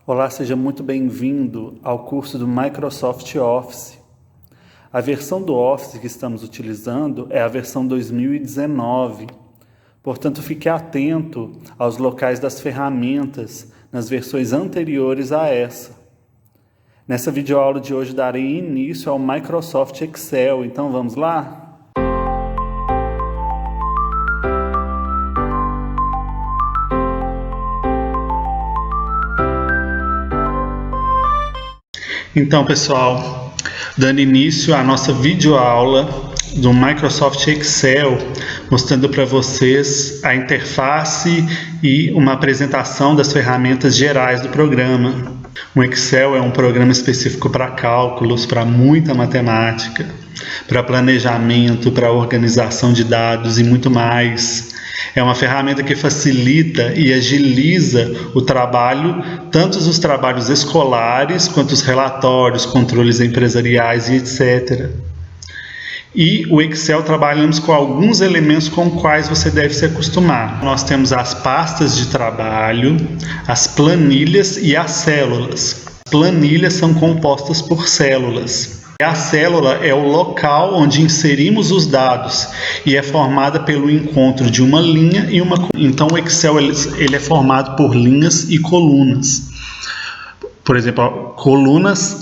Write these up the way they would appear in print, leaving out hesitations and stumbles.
Olá, seja muito bem-vindo ao curso do Microsoft Office. A versão do Office que estamos utilizando é a versão 2019. Portanto, fique atento aos locais das ferramentas nas versões anteriores a essa. Nessa videoaula de hoje darei início ao Microsoft Excel, então vamos lá? Então, pessoal, dando início à nossa videoaula do Microsoft Excel, mostrando para vocês a interface e uma apresentação das ferramentas gerais do programa. O Excel é um programa específico para cálculos, para muita matemática, para planejamento, para organização de dados e muito mais. É uma ferramenta que facilita e agiliza o trabalho, tanto os trabalhos escolares, quanto os relatórios, controles empresariais e etc. E o Excel trabalhamos com alguns elementos com os quais você deve se acostumar. Nós temos as pastas de trabalho, as planilhas e as células. Planilhas são compostas por células. A célula é o local onde inserimos os dados e é formada pelo encontro de uma linha e uma coluna. Então o Excel ele é formado por linhas e colunas. Por exemplo,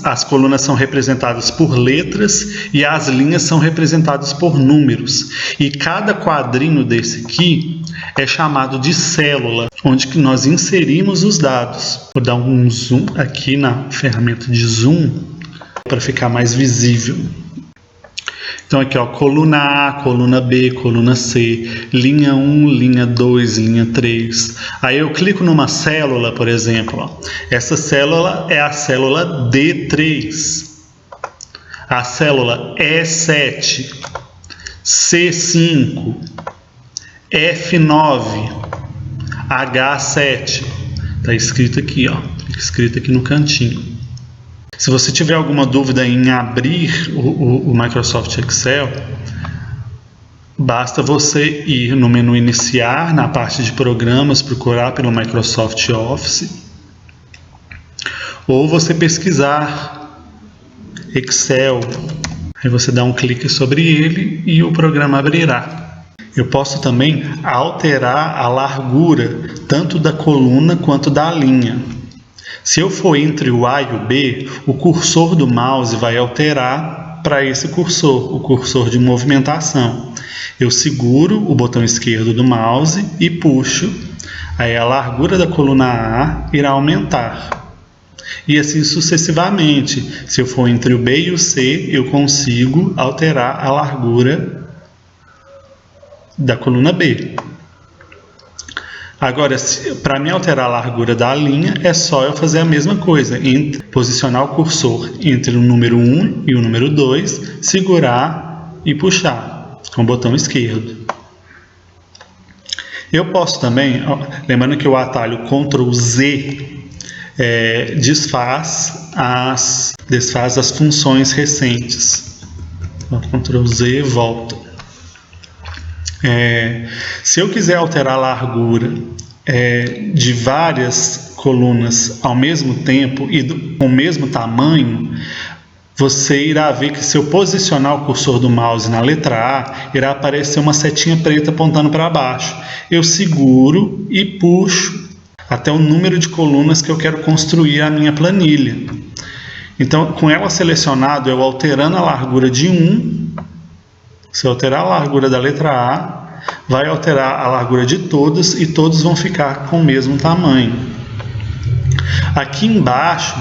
as colunas são representadas por letras e as linhas são representadas por números. E cada quadrinho desse aqui é chamado de célula, onde que nós inserimos os dados. Vou dar um zoom aqui na ferramenta de zoom para ficar mais visível. Então aqui, ó, coluna A, coluna B, coluna C, linha 1, linha 2, linha 3. Aí eu clico numa célula, por exemplo, ó. Essa célula é a célula D3, a célula E7, C5, F9, H7. Está escrito aqui, ó, escrito aqui no cantinho. Se você tiver alguma dúvida em abrir o Microsoft Excel, basta você ir no menu iniciar, na parte de programas, procurar pelo Microsoft Office, ou você pesquisar Excel, aí você dá um clique sobre ele e o programa abrirá. Eu posso também alterar a largura, tanto da coluna quanto da linha. Se eu for entre o A e o B, o cursor do mouse vai alterar para esse cursor, o cursor de movimentação. Eu seguro o botão esquerdo do mouse e puxo, aí a largura da coluna A irá aumentar. E assim sucessivamente. Se eu for entre o B e o C, eu consigo alterar a largura da coluna B. Agora, para mim alterar a largura da linha, é só eu fazer a mesma coisa, posicionar o cursor entre o número 1 e o número 2, segurar e puxar com o botão esquerdo. Eu posso também, lembrando que o atalho Ctrl Z desfaz as funções recentes. Ctrl Z volta. Se eu quiser alterar a largura de várias colunas ao mesmo tempo e com o mesmo tamanho, você irá ver que se eu posicionar o cursor do mouse na letra A, irá aparecer uma setinha preta apontando para baixo. Eu seguro e puxo até o número de colunas que eu quero construir a minha planilha. Então, com ela selecionado, eu alterando a largura de 1, se eu alterar a largura da letra A, vai alterar a largura de todas e todos vão ficar com o mesmo tamanho. Aqui embaixo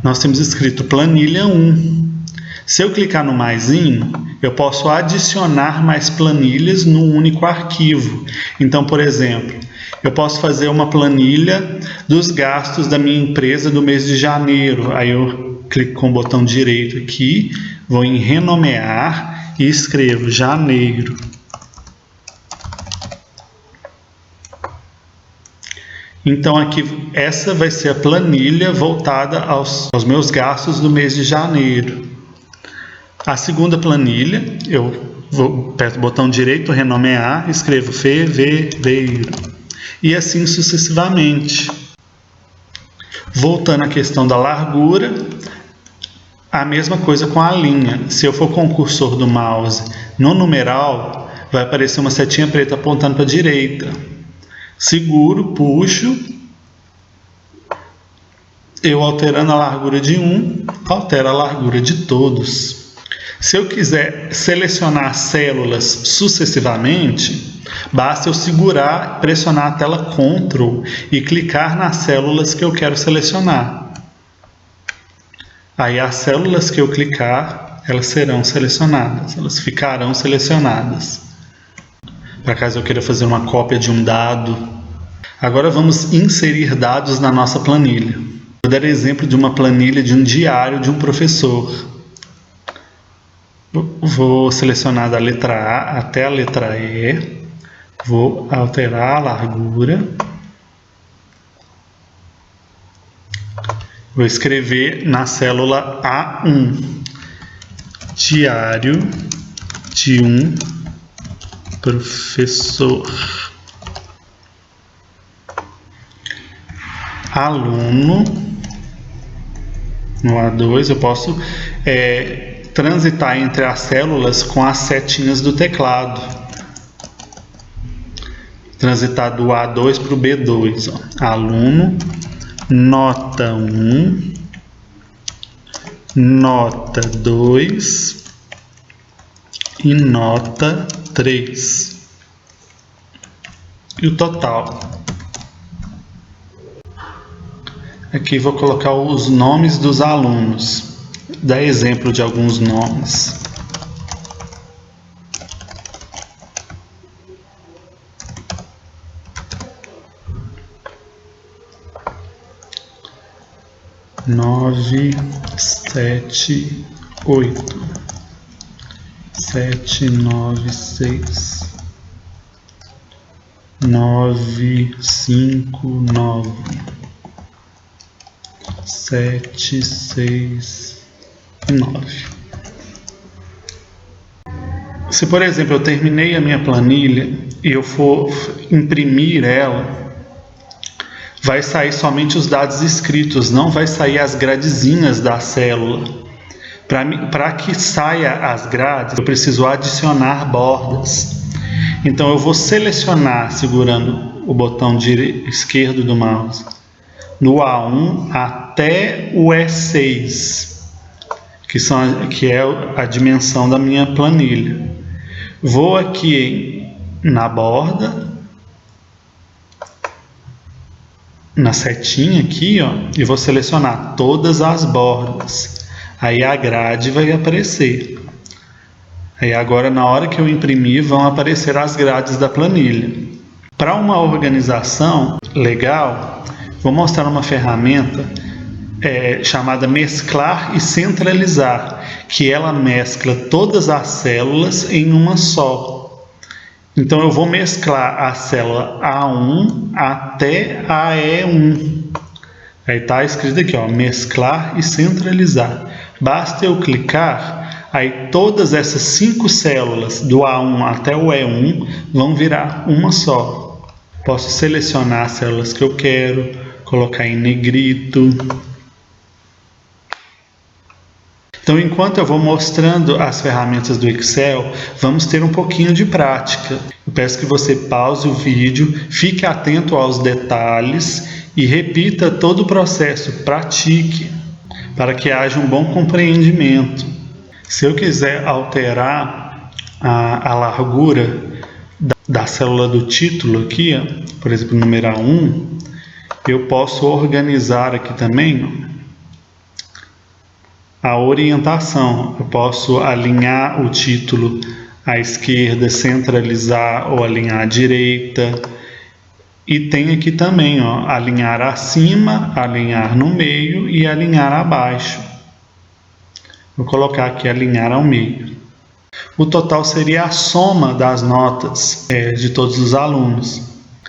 nós temos escrito planilha 1. Se eu clicar no maisinho, eu posso adicionar mais planilhas num único arquivo. Então, por exemplo, eu posso fazer uma planilha dos gastos da minha empresa do mês de janeiro. Aí eu clico com o botão direito aqui, vou em renomear e escrevo janeiro. Então aqui essa vai ser a planilha voltada aos meus gastos do mês de janeiro. A segunda planilha, eu aperto o botão direito, renomear, escrevo fevereiro. E assim sucessivamente. Voltando à questão da largura, a mesma coisa com a linha. Se eu for com o cursor do mouse no numeral, vai aparecer uma setinha preta apontando para a direita. Seguro, puxo, eu alterando a largura de um, altero a largura de todos. Se eu quiser selecionar células sucessivamente, basta eu segurar, pressionar a tela Ctrl e clicar nas células que eu quero selecionar. Aí as células que eu clicar, elas serão selecionadas, elas ficarão selecionadas. Para caso eu queira fazer uma cópia de um dado. Agora vamos inserir dados na nossa planilha. Vou dar exemplo de uma planilha de um diário de um professor. Vou selecionar da letra A até a letra E. Vou alterar a largura. Vou escrever na célula A1. Diário de um professor. Aluno. No A2 eu posso transitar entre as células com as setinhas do teclado. Transitar do A2 para o B2. Ó. Aluno, nota 1, nota 2 e nota 3. E o total. Aqui vou colocar os nomes dos alunos. Dá exemplo de alguns nomes. Nove, 7, 8, 7, 9, 6, 9, 5, 9, 7, 6 e 9. Se, por exemplo, eu terminei a minha planilha e eu for imprimir ela, vai sair somente os dados escritos, não vai sair as gradezinhas da célula. Para que saia as grades, eu preciso adicionar bordas. Então eu vou selecionar, segurando o botão esquerdo do mouse, no A1 até o E6, que é a dimensão da minha planilha. Vou aqui na borda, na setinha aqui, ó, e vou selecionar todas as bordas. Aí a grade vai aparecer. Aí agora, na hora que eu imprimir, vão aparecer as grades da planilha. Para uma organização legal, vou mostrar uma ferramenta chamada Mesclar e Centralizar, que ela mescla todas as células em uma só. Então eu vou mesclar a célula A1 até a E1. Aí está escrito aqui, ó, mesclar e centralizar. Basta eu clicar, aí todas essas 5 células do A1 até o E1 vão virar uma só. Posso selecionar as células que eu quero, colocar em negrito. Então, enquanto eu vou mostrando as ferramentas do Excel, vamos ter um pouquinho de prática. Eu peço que você pause o vídeo, fique atento aos detalhes e repita todo o processo, pratique, para que haja um bom compreendimento. Se eu quiser alterar a largura da célula do título aqui, ó, por exemplo, numerar 1, eu posso organizar aqui também, ó, a orientação. Eu posso alinhar o título à esquerda, centralizar ou alinhar à direita. E tem aqui também, ó, alinhar acima, alinhar no meio e alinhar abaixo. Vou colocar aqui alinhar ao meio. O total seria a soma das notas de todos os alunos.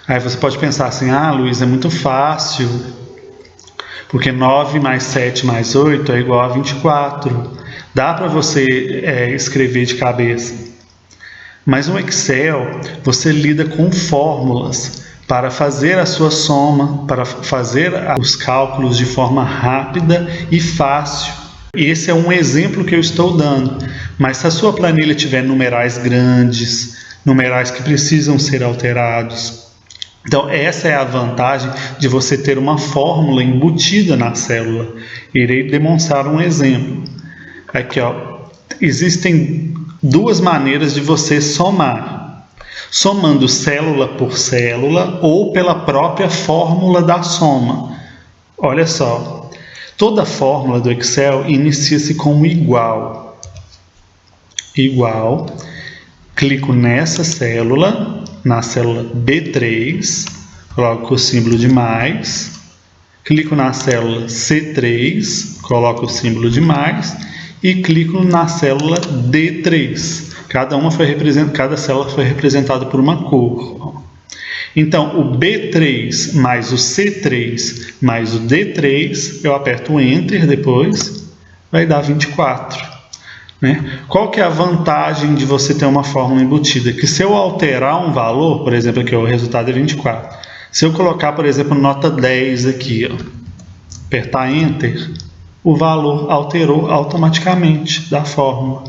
Aí você pode pensar assim, Luiz, é muito fácil, porque 9 mais 7 mais 8 é igual a 24. Dá para você escrever de cabeça. Mas no Excel, você lida com fórmulas para fazer a sua soma, para fazer os cálculos de forma rápida e fácil. Esse é um exemplo que eu estou dando, mas se a sua planilha tiver numerais grandes, numerais que precisam ser alterados, então essa é a vantagem de você ter uma fórmula embutida na célula. Irei demonstrar um exemplo. Aqui, ó, existem duas maneiras de você somar. Somando célula por célula ou pela própria fórmula da soma. Olha só, toda fórmula do Excel inicia-se com igual. Igual, clico nessa célula, na célula B3, coloco o símbolo de mais, clico na célula C3, coloco o símbolo de mais e clico na célula D3. Cada célula foi representada por uma cor. Então, o B3 mais o C3 mais o D3, eu aperto o Enter depois, vai dar 24. Né? Qual que é a vantagem de você ter uma fórmula embutida? Que se eu alterar um valor, por exemplo, aqui o resultado é 24. Se eu colocar, por exemplo, nota 10 aqui, ó, apertar Enter, o valor alterou automaticamente da fórmula.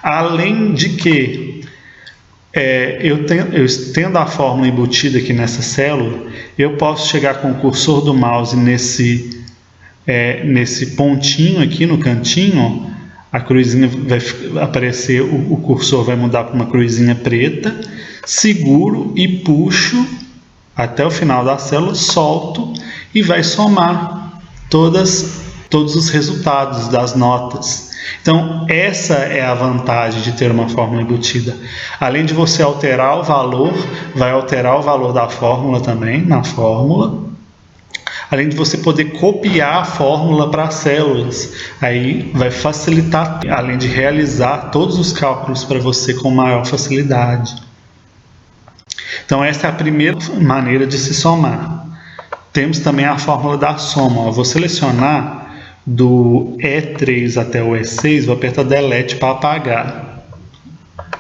Além de que, eu tendo a fórmula embutida aqui nessa célula, eu posso chegar com o cursor do mouse nesse pontinho aqui no cantinho, a cruzinha vai aparecer, o cursor vai mudar para uma cruzinha preta, seguro e puxo até o final da célula, solto e vai somar todos os resultados das notas. Então, essa é a vantagem de ter uma fórmula embutida. Além de você alterar o valor, vai alterar o valor da fórmula também, na fórmula. Além de você poder copiar a fórmula para as células. Aí vai facilitar, além de realizar todos os cálculos para você com maior facilidade. Então, essa é a primeira maneira de se somar. Temos também a fórmula da soma. Eu vou selecionar do E3 até o E6, vou apertar Delete para apagar.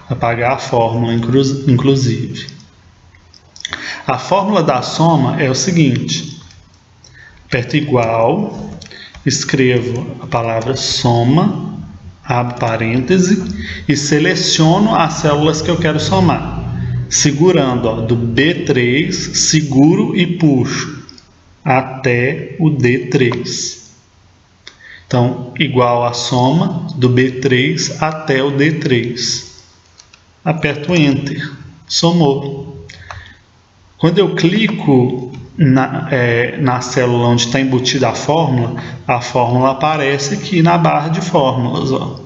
Apagar a fórmula, inclusive. A fórmula da soma é o seguinte. Aperto igual, escrevo a palavra soma, abro parêntese e seleciono as células que eu quero somar. Segurando, ó, do B3, seguro e puxo até o D3. Então, igual a soma do B3 até o D3. Aperto Enter. Somou. Quando eu clico na célula onde está embutida a fórmula aparece aqui na barra de fórmulas. Ó.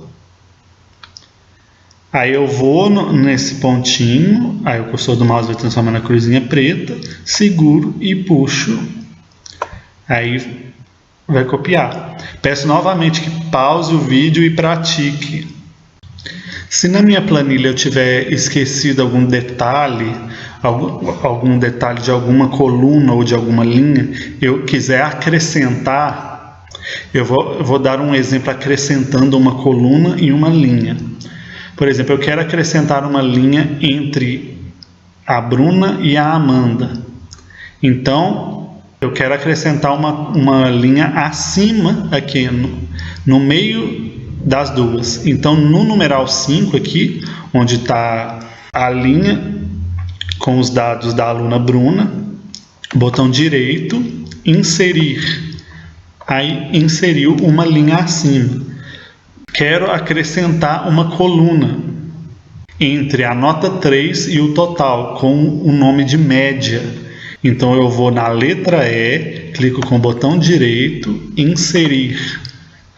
Aí eu vou nesse pontinho, aí o cursor do mouse vai transformar na cruzinha preta, seguro e puxo. Aí vai copiar. Peço novamente que pause o vídeo e pratique. Se na minha planilha eu tiver esquecido algum detalhe de alguma coluna ou de alguma linha, eu quiser acrescentar, eu vou dar um exemplo acrescentando uma coluna e uma linha. Por exemplo, eu quero acrescentar uma linha entre a Bruna e a Amanda. Então, eu quero acrescentar uma linha acima aqui, no meio das duas. Então, no numeral 5 aqui, onde está a linha com os dados da aluna Bruna, botão direito, inserir. Aí, inseriu uma linha acima. Quero acrescentar uma coluna entre a nota 3 e o total, com o nome de média. Então, eu vou na letra E, clico com o botão direito, inserir.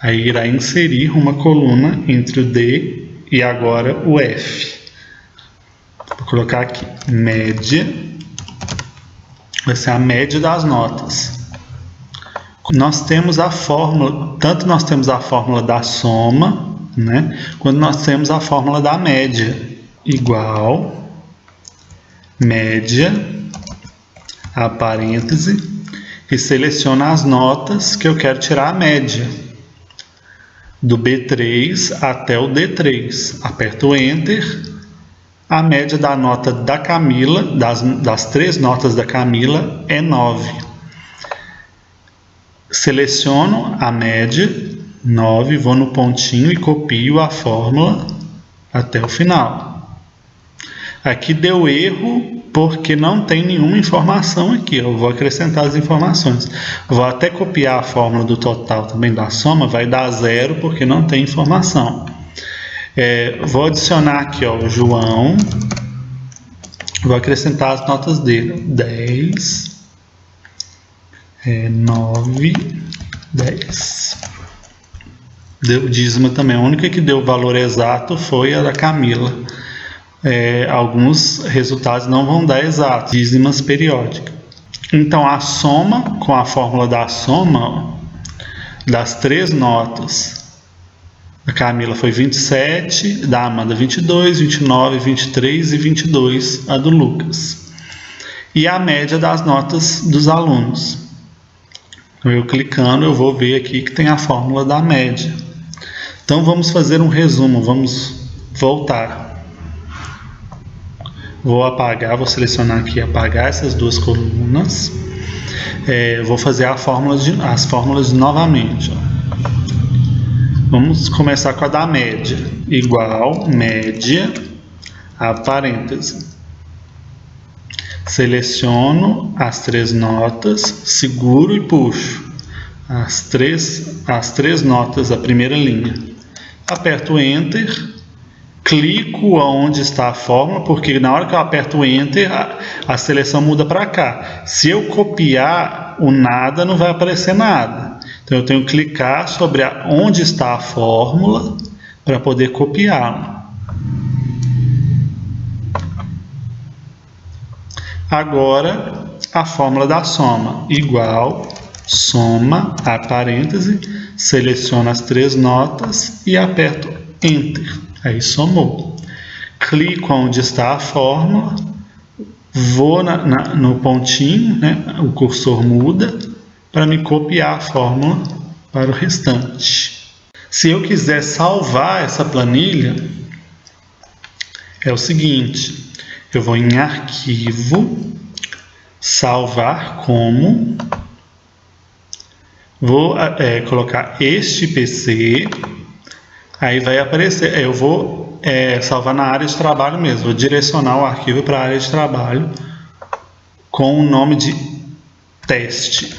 Aí irá inserir uma coluna entre o D e agora o F. Vou colocar aqui, média, vai ser a média das notas. Nós temos a fórmula, tanto nós temos a fórmula da soma, né, quanto nós temos a fórmula da média. Igual, média, a parêntese, e seleciono as notas que eu quero tirar a média. Do B3 até o D3. Aperto Enter, A média da nota da Camila, das 3 notas da Camila, é 9. Seleciono a média, 9, vou no pontinho e copio a fórmula até o final. Aqui deu erro porque não tem nenhuma informação aqui. Eu vou acrescentar as informações. Vou até copiar a fórmula do total também da soma, vai dar 0 porque não tem informação. Vou adicionar aqui, ó, o João. Vou acrescentar as notas dele. 10, 9, 10. Deu dízima também. A única que deu o valor exato foi a da Camila. Alguns resultados não vão dar exato, dízimas periódicas. Então a soma, com a fórmula da soma, ó, das 3 notas, a Camila foi 27, da Amanda 22, 29, 23 e 22, a do Lucas. E a média das notas dos alunos. Eu clicando, eu vou ver aqui que tem a fórmula da média. Então vamos fazer um resumo, vamos voltar. Vou apagar, vou selecionar aqui apagar essas 2 colunas. Vou fazer as fórmulas novamente. Ó. Vamos começar com a da média. Igual, média, a parêntese. Seleciono as 3 notas, seguro e puxo as três notas da primeira linha. Aperto Enter. Clico onde está a fórmula, porque na hora que eu aperto o Enter, a seleção muda para cá. Se eu copiar o nada, não vai aparecer nada. Então eu tenho que clicar sobre onde está a fórmula para poder copiá-la. Agora, a fórmula da soma. Igual, soma, a parêntese, seleciono as 3 notas e aperto Enter. Aí somou. Clico onde está a fórmula, vou no pontinho, né? O cursor muda para me copiar a fórmula para o restante. Se eu quiser salvar essa planilha, é o seguinte, eu vou em Arquivo, Salvar como, vou colocar este PC. Aí vai aparecer, eu vou salvar na área de trabalho mesmo, vou direcionar o arquivo para a área de trabalho com o nome de teste,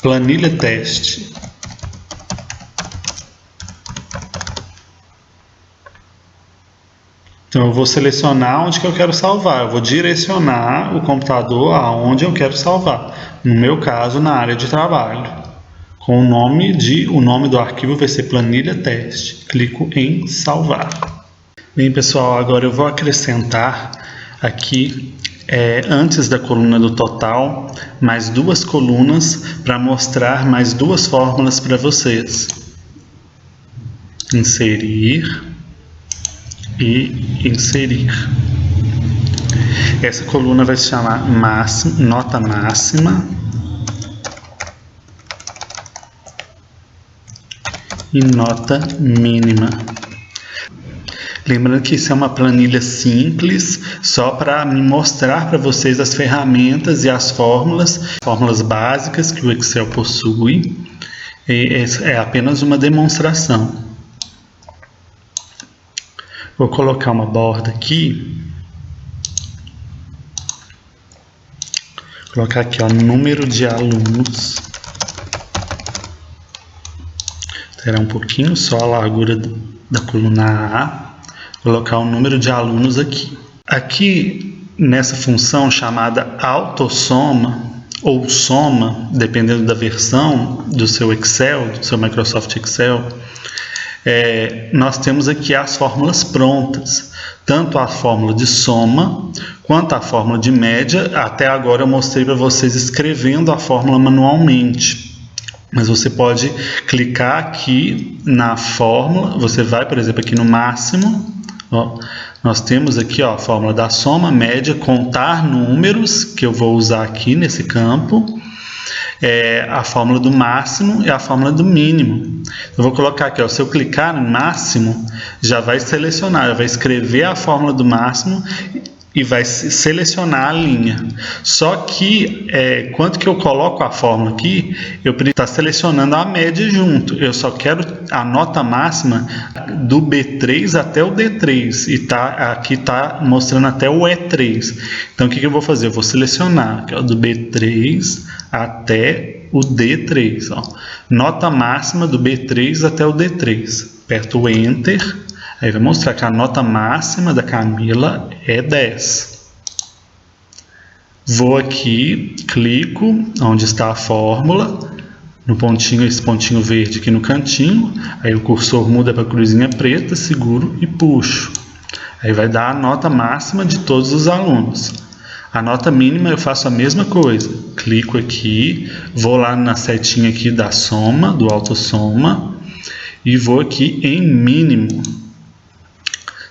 planilha teste. Então eu vou selecionar onde que eu quero salvar, eu vou direcionar o computador aonde eu quero salvar, no meu caso na área de trabalho. Com o nome do arquivo vai ser planilha teste. Clico em salvar. Bem, pessoal, agora eu vou acrescentar aqui, antes da coluna do total, mais 2 colunas para mostrar mais 2 fórmulas para vocês. Inserir e inserir. Essa coluna vai se chamar nota máxima e nota mínima. Lembrando que isso é uma planilha simples, só para me mostrar para vocês as ferramentas e as fórmulas básicas que o Excel possui. É apenas uma demonstração. Vou colocar uma borda aqui. Vou colocar aqui, ó, número de alunos. Será um pouquinho só a largura da coluna A. Colocar o número de alunos aqui. Aqui, nessa função chamada autossoma ou soma, dependendo da versão do seu Excel, do seu Microsoft Excel, nós temos aqui as fórmulas prontas. Tanto a fórmula de soma, quanto a fórmula de média. Até agora eu mostrei para vocês escrevendo a fórmula manualmente. Mas você pode clicar aqui na fórmula, você vai, por exemplo, aqui no máximo, ó, nós temos aqui, ó, a fórmula da soma, média, contar números, que eu vou usar aqui nesse campo, é a fórmula do máximo e a fórmula do mínimo. Eu vou colocar aqui, ó, se eu clicar no máximo, já vai selecionar, já vai escrever a fórmula do máximo e vai selecionar a linha. Só que, quando que eu coloco a fórmula aqui, eu preciso estar selecionando a média junto. Eu só quero a nota máxima do B3 até o D3. E aqui está mostrando até o E3. Então, o que eu vou fazer? Eu vou selecionar aqui, ó, do B3 até o D3. Ó. Nota máxima do B3 até o D3. Aperto o Enter. Aí vai mostrar que a nota máxima da Camila é 10. Vou aqui, clico onde está a fórmula, no pontinho, esse pontinho verde aqui no cantinho. Aí o cursor muda para a cruzinha preta, seguro e puxo. Aí vai dar a nota máxima de todos os alunos. A nota mínima eu faço a mesma coisa. Clico aqui, vou lá na setinha aqui da soma, do autossoma, e vou aqui em mínimo.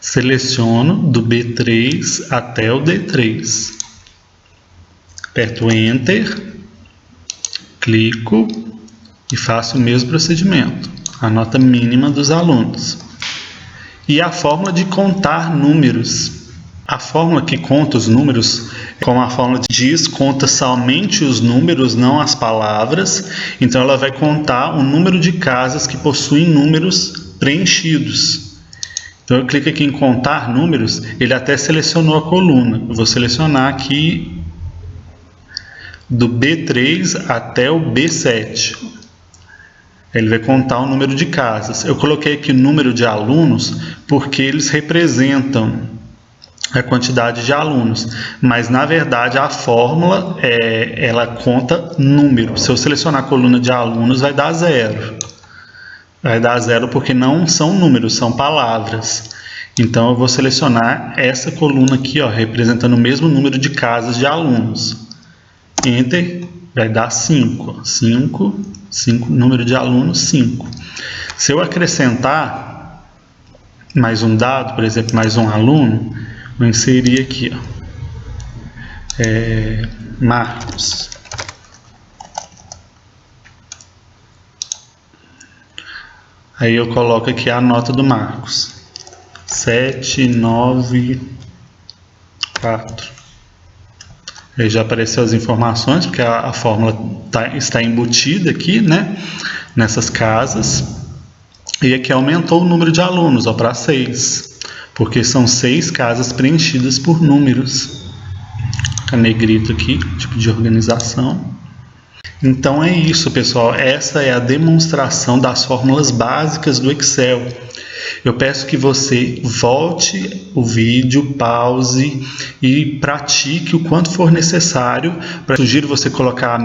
Seleciono do B3 até o D3. Aperto Enter, clico e faço o mesmo procedimento. A nota mínima dos alunos. E a fórmula de contar números. A fórmula que conta os números, como a fórmula diz, conta somente os números, não as palavras. Então ela vai contar o número de casas que possuem números preenchidos. Então eu clico aqui em contar números, ele até selecionou a coluna. Eu vou selecionar aqui do B3 até o B7. Ele vai contar o número de casas. Eu coloquei aqui o número de alunos porque eles representam a quantidade de alunos. Mas na verdade a fórmula ela conta número. Se eu selecionar a coluna de alunos vai dar 0. Vai dar 0 porque não são números, são palavras. Então eu vou selecionar essa coluna aqui, ó, representando o mesmo número de casas de alunos. Enter, vai dar 5. 5, número de alunos 5. Se eu acrescentar mais um dado, por exemplo, mais um aluno, vou inserir aqui, ó, Marcos. Aí eu coloco aqui a nota do Marcos. 794. Aí já apareceu as informações, porque a fórmula está embutida aqui, né? Nessas casas. E aqui aumentou o número de alunos, ó, para 6. Porque são 6 casas preenchidas por números. Fica negrito aqui, tipo de organização. Então é isso, pessoal. Essa é a demonstração das fórmulas básicas do Excel. Eu peço que você volte o vídeo, pause e pratique o quanto for necessário. Sugiro você colocar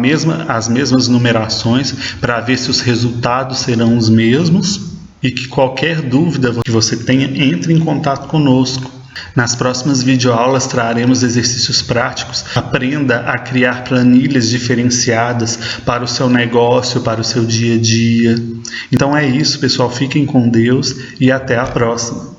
as mesmas numerações para ver se os resultados serão os mesmos. E que qualquer dúvida que você tenha, entre em contato conosco. Nas próximas videoaulas traremos exercícios práticos. Aprenda a criar planilhas diferenciadas para o seu negócio, para o seu dia a dia. Então é isso, pessoal. Fiquem com Deus e até a próxima.